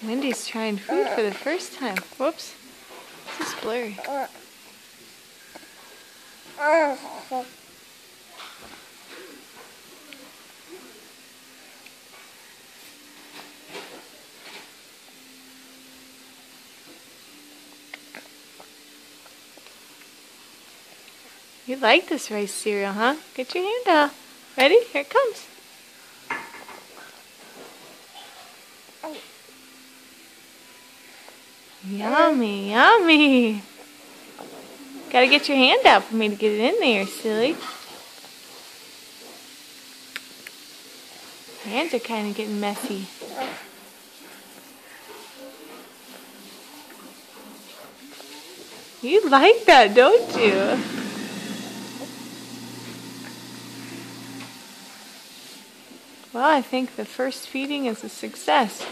Wendy's trying food for the first time. Whoops. This is blurry. You like this rice cereal, huh? Get your hand out. Ready? Here it comes. Yummy, yummy. Gotta get your hand out for me to get it in there, silly. Your hands are kind of getting messy. You like that, don't you? Well, I think the first feeding is a success.